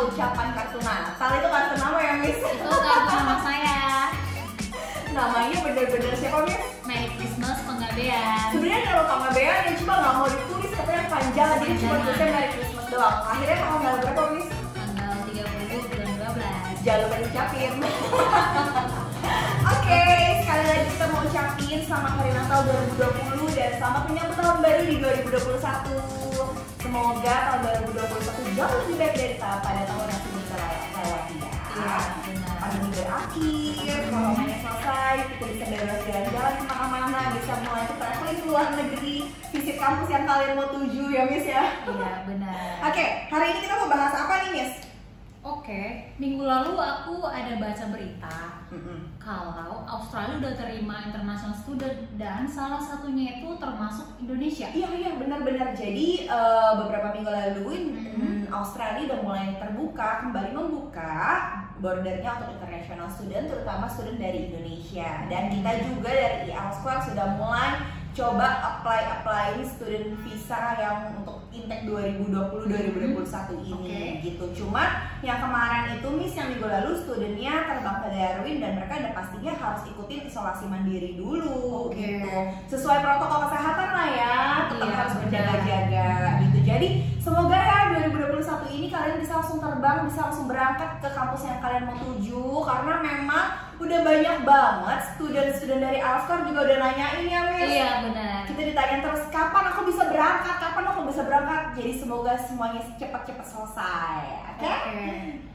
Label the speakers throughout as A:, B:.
A: ucapan kartu Natal itu kartu nama ya Miss?
B: Itu kartu nama saya.
A: Namanya bener-bener siapa Miss?
B: Merry Christmas Penggabean.
A: Sebenarnya kalau Penggabean ya cuma nggak mau ditulis katanya panjang, jadi cuma tulisnya Merry Christmas doang. Akhirnya tanggal berapa Miss?
B: Tanggal 30 bulan 12.
A: Jangan lupa diucapin. Oke, sekali lagi kita mau ucapin selamat Hari Natal 2020 dan selamat menyambut tahun baru di 2021. Semoga tahun 2021 jauh lebih baik dari pada tahun yang sudah kita lewati ya.
B: Iya, benar.
A: Pandemi berakhir, coronanya selesai, kita bisa bebas jalan-jalan kemana-mana, bisa mulai traveling ke luar negeri, visit kampus yang kalian mau tuju ya Miss ya.
B: Iya, benar.
A: Oke, hari ini kita mau bahas apa nih Miss?
B: Oke, minggu lalu aku ada baca berita kalau Australia udah terima international student dan salah satunya itu termasuk Indonesia.
A: Iya benar-benar. Jadi beberapa minggu lalu Australia udah mulai terbuka, kembali membuka bordernya untuk international student, terutama student dari Indonesia. Dan kita juga dari IELTS sudah mulai coba apply student visa yang untuk intake 2020-2021 ini gitu. Cuma yang kemarin itu Miss yang minggu lalu studentnya terbang ke Darwin dan mereka udah pastinya harus ikutin isolasi mandiri dulu gitu. Sesuai protokol kesehatan lah ya, tetap harus berjaga-jaga gitu. Jadi semoga ya 2021 ini kalian bisa langsung terbang, bisa langsung berangkat ke kampus yang kalian mau tuju, karena memang udah banyak banget student dari Alstar juga udah nanyain ya Miss.
B: Iya benar.
A: Kita ditanya terus kapan aku bisa berangkat, kapan aku bisa berangkat. Jadi semoga semuanya cepat-cepat selesai. Oke?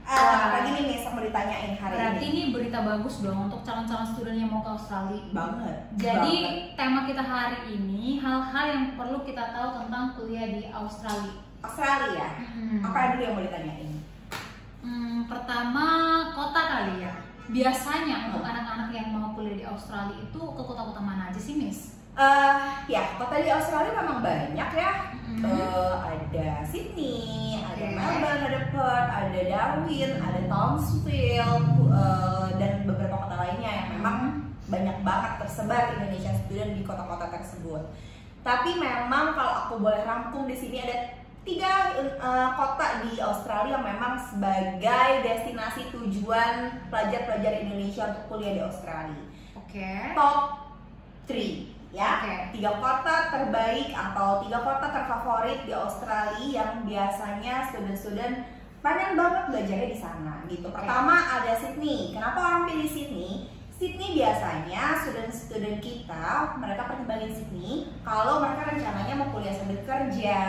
A: Lagi nih Miss mau ditanyain hari ini.
B: Berarti ini berita bagus dong untuk calon-calon student yang mau ke Australia.
A: Banget.
B: Jadi tema kita hari ini hal-hal yang perlu kita tahu tentang kuliah di Australia.
A: Australia. Apa dulu yang mau ditanyain?
B: Pertama kota kali ya. Biasanya untuk anak-anak yang mau kuliah di Australia itu ke kota-kota mana aja sih Miss?
A: Ya kota di Australia memang banyak ya. Ada Sydney, ada Melbourne, ada Perth, ada Darwin, ada Townsville, dan beberapa kota lainnya yang memang banyak banget tersebar Indonesian student di kota-kota tersebut. Tapi memang kalau aku boleh rangkum di sini ada 3 kota di Australia yang memang sebagai destinasi tujuan pelajar-pelajar Indonesia untuk kuliah di Australia. Top 3 ya. 3 kota terbaik atau 3 kota terfavorit di Australia yang biasanya student-student pengen banget belajarnya di sana gitu. Pertama ada Sydney. Kenapa orang pilih Sydney? Sydney biasanya student-student kita mereka pertimbangin Sydney kalau mereka rencananya mau kuliah sambil kerja.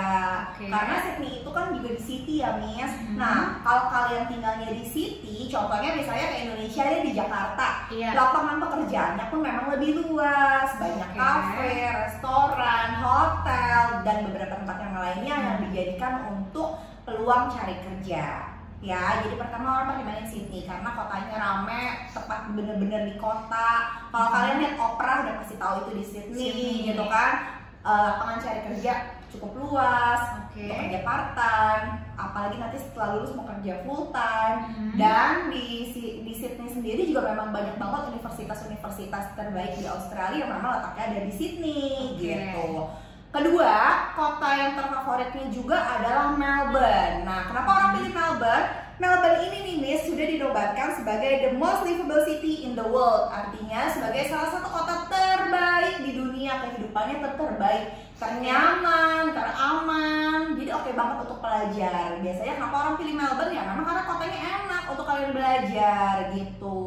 A: Karena Sydney itu kan juga di city ya Miss. Nah kalau kalian tinggalnya di city, contohnya misalnya ke Indonesia ya di Jakarta, lapangan pekerjaannya pun memang lebih luas, banyak kafe, restoran, hotel dan beberapa tempat yang lainnya yang dijadikan untuk peluang cari kerja. Ya, jadi pertama orang pertimbangin Sydney karena kotanya rame, tepat bener-bener di kota. Kalau kalian lihat opera udah pasti tahu itu di Sydney, gitu kan. Lapangan cari kerja cukup luas, untuk kerja part time, apalagi nanti setelah lulus mau kerja full time. Dan di Sydney sendiri juga memang banyak banget universitas-universitas terbaik di Australia yang memang letaknya ada di Sydney, gitu. Kedua, kota yang terfavoritnya juga adalah Melbourne. Nah, kenapa orang pilih Melbourne? Melbourne ini nih Miss sudah dinobatkan sebagai the most livable city in the world. Artinya sebagai salah satu kota terbaik di dunia, kehidupannya terbaik, ternyaman, teraman. Jadi oke banget untuk pelajar. Biasanya kenapa orang pilih Melbourne ya? Memang karena kotanya enak untuk kalian belajar gitu.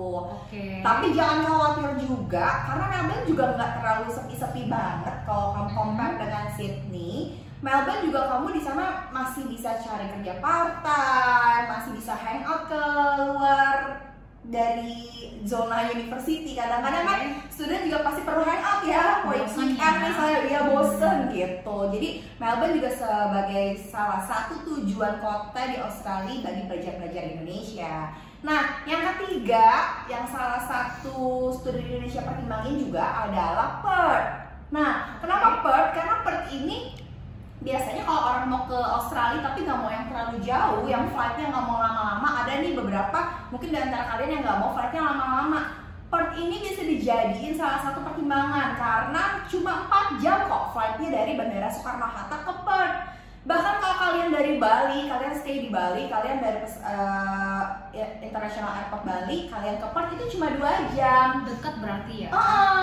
A: Tapi jangan khawatir juga karena Melbourne juga nggak terlalu sepi-sepi banget kalau kamu compare dengan Sydney. Melbourne juga kamu di sana masih bisa cari kerja part time, masih bisa hangout ke luar dari zona university. Kadang-kadang kan student juga pasti perlu hangout ya, weekend misalnya dia bosen gitu. Jadi Melbourne juga sebagai salah satu tujuan kota di Australia bagi pelajar-pelajar Indonesia. Nah, yang ketiga, yang salah satu student Indonesia pertimbangin juga adalah Perth. Nah, kenapa Perth? Karena Perth ini biasanya kalau orang mau ke Australia tapi nggak mau yang terlalu jauh, yang flightnya nggak mau lama-lama, ada nih beberapa mungkin di antara kalian yang nggak mau flightnya lama-lama. Perth ini bisa dijadiin salah satu pertimbangan karena cuma 4 jam kok flightnya dari Bandara Soekarno-Hatta ke Perth. Bahkan kalau kalian dari Bali, kalian stay di Bali, kalian dari International Airport Bali, kalian ke Perth itu cuma 2 jam.
B: Dekat berarti ya?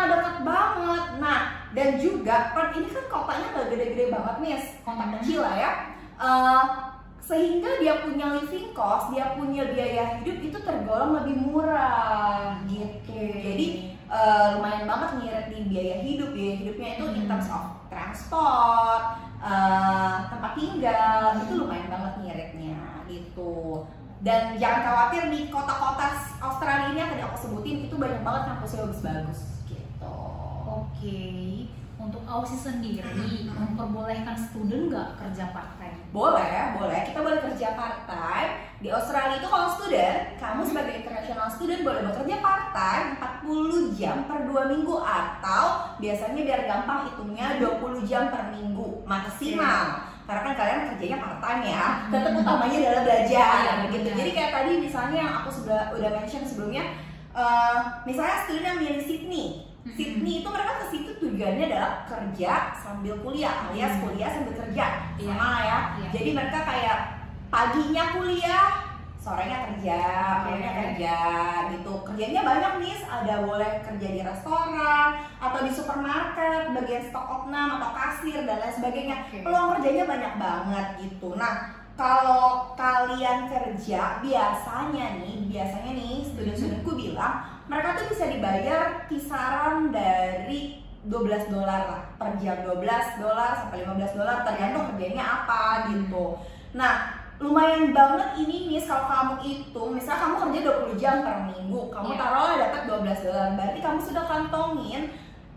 A: Dekat banget. Nah, dan juga Perth ini kan kotanya gak gede-gede banget nih, kota kecil lah ya. Sehingga dia punya living cost, dia punya biaya hidup itu tergolong lebih murah gitu. Jadi lumayan banget ngirit di biaya hidupnya itu in terms of transport, tempat tinggal itu lumayan banget ngiritnya gitu. Dan jangan khawatir di kota-kota Australia ini yang tadi aku sebutin itu banyak banget kampusnya bagus-bagus gitu.
B: Oke, untuk Aussie sendiri memperbolehkan student nggak kerja part time?
A: Boleh, kita boleh kerja part time. Di Australia itu kalau student, kamu sebagai international student boleh bekerja part time 40 jam per 2 minggu atau biasanya biar gampang hitungnya 20 jam per minggu maksimal. Karena kan kalian kerjanya part time ya, tetap utamanya adalah belajar gitu. Jadi kayak tadi misalnya yang aku udah mention sebelumnya, misalnya student yang milih Sydney itu mereka ke situ tujuannya adalah kerja sambil kuliah alias kuliah sambil kerja sama lah ya. Jadi mereka kayak paginya kuliah, sorenya kerja, malamnya kerja gitu. Kerjanya banyak nih, ada boleh kerja di restoran atau di supermarket, bagian stok opnam atau kasir dan lain sebagainya. Peluang kerjanya banyak banget gitu. Nah, kalau kalian kerja biasanya nih student-studentku bilang mereka tuh bisa dibayar kisaran dari $12 lah per jam, $12 sampai $15 tergantung kerjanya apa gitu. Nah, lumayan banget ini nih kalau kamu hitung, misal kamu kerja 20 jam per minggu, kamu taruhlah dapat $12, berarti kamu sudah kantongin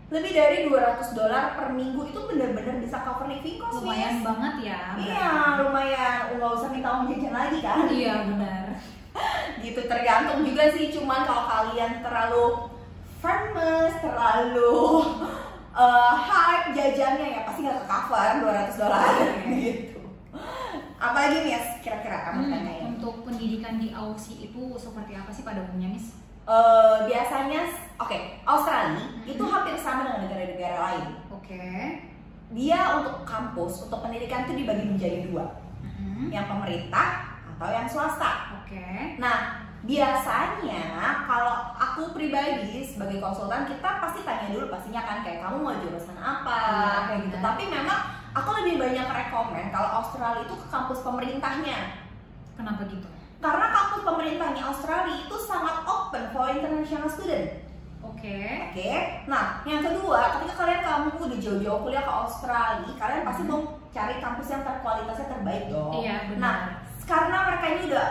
A: lebih dari $200 per minggu. Itu bener-bener bisa cover living cost.
B: Lumayan banget ya.
A: Iya, lumayan, nggak usah minta uang jajan lagi kan.
B: Iya benar.
A: Gitu, tergantung juga sih, cuman kalau kalian terlalu famous, terlalu hype jajannya ya pasti nggak ke-cover $200 gitu. Apalagi nih kira-kira kamu tanyain?
B: Untuk pendidikan di Aussie itu seperti apa sih pada umumnya, Miss?
A: Biasanya, Australia itu hampir sama dengan negara-negara lain. Dia untuk kampus, untuk pendidikan itu dibagi menjadi 2, yang pemerintah atau yang swasta. Nah, biasanya kalau aku pribadi sebagai konsultan, kita pasti tanya dulu pastinya kan kayak kamu mau jurusan apa, kayak gitu. Tapi memang aku lebih banyak rekomen kalau Australia itu ke kampus pemerintahnya.
B: Kenapa gitu?
A: Karena kampus pemerintahnya Australia itu sangat open for international student. Nah, yang kedua, ketika kamu udah jauh-jauh kuliah ke Australia, kalian pasti mau cari kampus yang kualitasnya terbaik dong.
B: Iya, benar.
A: Nah, karena mereka ini udah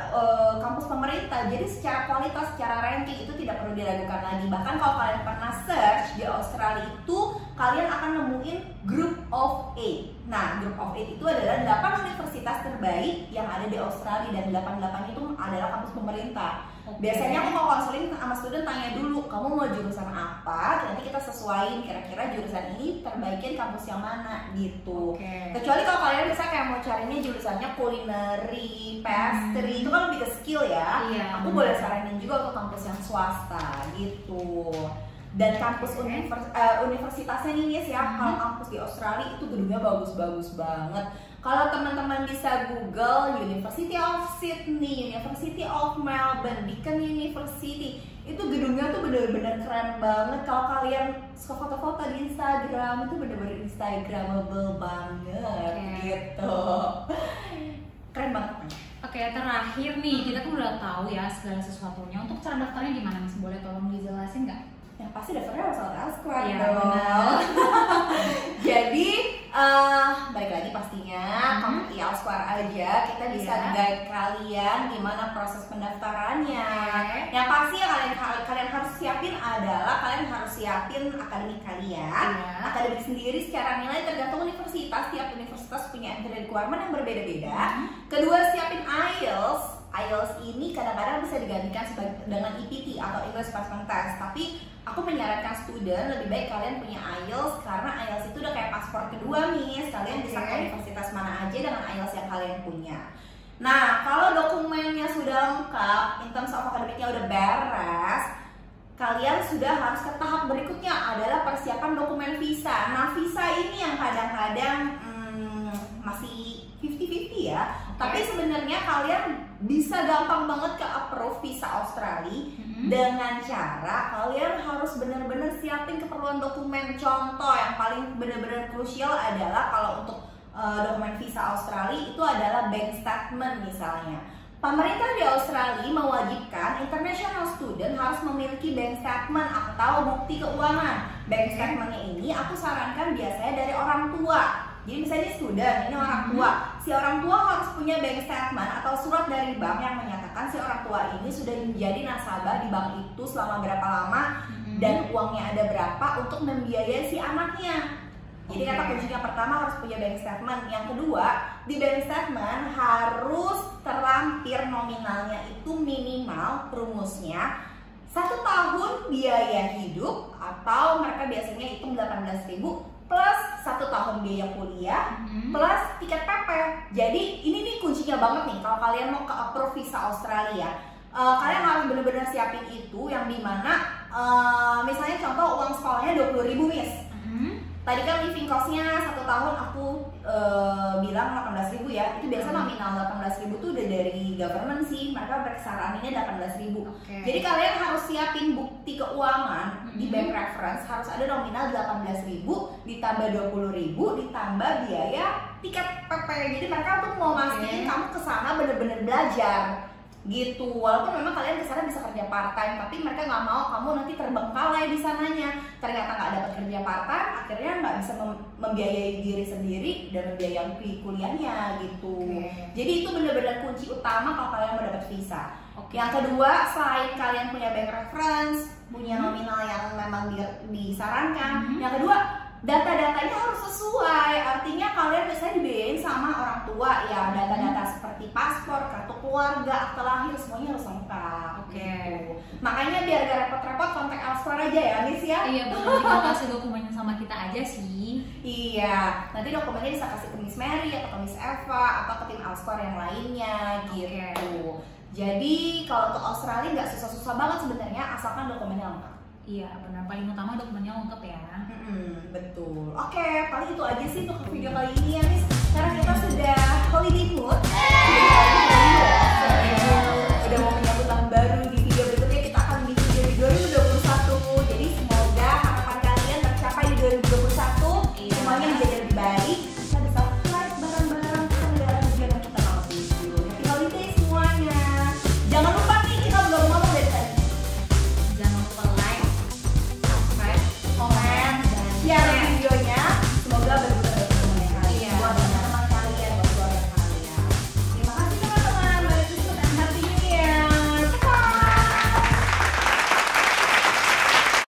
A: kampus pemerintah, jadi secara kualitas, secara ranking itu tidak perlu diragukan lagi. Bahkan kalau kalian pernah search di Australia itu, kalian akan nemuin Group of 8. Nah, Group of 8 itu adalah 8 universitas terbaik yang ada di Australia, dan 8-8 itu adalah kampus pemerintah. Biasanya aku mau konseling sama student, tanya dulu kamu mau jurusan apa, nanti kita sesuaiin kira-kira jurusan ini terbaikin kampus yang mana gitu. Kecuali kalau kalian bisa kayak mau carinya jurusannya culinary, pastry, itu kan lebih ke skill ya. Aku boleh saranin juga untuk kampus yang swasta gitu. Dan kampus universitasnya nih ya, kalau kampus di Australia itu gedungnya bagus-bagus banget. Kalau teman-teman bisa Google University of Sydney, University of Melbourne, Deakin University, itu gedungnya tuh bener-bener keren banget. Kalau kalian suka foto-foto di Instagram, itu bener-bener Instagramable banget gitu. Keren banget.
B: Terakhir nih, kita kan udah tahu ya segala sesuatunya. Untuk cara daftarnya gimana, Miss? Boleh tolong dijelasin nggak?
A: Yang pasti daftarnya harus lewat Elsquare
B: dong.
A: Jadi balik lagi pastinya kamu di Elsquare aja, kita bisa guide kalian gimana proses pendaftarannya. Yang pasti yang kalian harus siapin adalah kalian harus siapin akademik kalian. Akademik sendiri secara nilai tergantung universitas, tiap universitas punya entry requirement yang berbeda-beda. Kedua, siapin IELTS. IELTS ini kadang-kadang bisa digantikan dengan EPT atau English Passing Test, tapi aku menyarankan student lebih baik kalian punya IELTS, karena IELTS itu udah kayak paspor kedua, Miss. Kalian bisa ke universitas mana aja dengan IELTS yang kalian punya. Nah, kalau dokumennya sudah lengkap, in terms of akademiknya udah beres, kalian sudah harus ke tahap berikutnya adalah persiapan dokumen visa. Nah, visa ini yang kadang-kadang masih 50-50 ya. Tapi sebenarnya kalian bisa gampang banget ke approve visa Australia dengan cara kalian harus benar-benar siapin keperluan dokumen. Contoh yang paling benar-benar krusial adalah kalau untuk dokumen visa Australia itu adalah bank statement misalnya. Pemerintah di Australia mewajibkan international student harus memiliki bank statement atau bukti keuangan. Bank statementnya ini aku sarankan biasanya dari orang tua. Jadi misalnya student, ini orang tua. Si orang tua harus punya bank statement atau surat dari bank yang menyatakan si orang tua ini sudah menjadi nasabah di bank itu selama berapa lama dan uangnya ada berapa untuk membiayai si anaknya. Jadi kata kuncinya pertama harus punya bank statement. Yang kedua, di bank statement harus terlampir nominalnya itu minimal rumusnya 1 tahun biaya hidup atau mereka biasanya hitung 18.000 plus 1 tahun biaya kuliah plus tiket PP. Jadi ini nih kuncinya banget nih kalau kalian mau ke approve visa Australia. Kalian harus benar-benar siapin itu yang dimana misalnya contoh uang sekolahnya 20.000 mis. Tadi kan living cost-nya 1 tahun aku bilang 18.000 ya. Itu biasa nominal 18.000 tuh udah dari government sih. Mereka bersaraninnya 18.000. Jadi kalian harus siapin bukti keuangan di bank reference harus ada nominal 18.000 ditambah 20.000 ditambah biaya tiket PP. Jadi mereka tuh mau mastiin kamu kesana bener-bener belajar gitu. Walaupun memang kalian kesana bisa kerja part time, tapi mereka nggak mau kamu nanti terbengkalai di sananya. Ternyata nggak dapat kerja part time, akhirnya nggak bisa membiayai diri sendiri dan membiayai kuliahnya gitu. Jadi itu benar-benar kunci utama kalau kalian mau dapat visa. Yang kedua, selain kalian punya bank reference, punya nominal yang memang disarankan. Yang kedua, data-datanya harus sesuai. Artinya kalian biasanya dibiayain sama orang tua ya. Data-data seperti paspor, kartu keluarga, akte lahir, semuanya harus lengkap. Gitu. Makanya biar gak repot-repot kontak Alstor aja ya Miss ya.
B: Iya betul, tinggal kasih dokumennya sama kita aja sih.
A: Iya, nanti dokumennya bisa kasih ke Miss Mary atau ke Miss Eva atau ke tim Alstor yang lainnya gitu. Jadi kalau untuk Australia nggak susah-susah banget sebenarnya asalkan dokumennya lengkap.
B: Iya benar, paling utama dokumennya lengkap ya.
A: Betul. Oke, paling itu aja sih untuk video kali ini ya Miss. Karena kita sudah holiday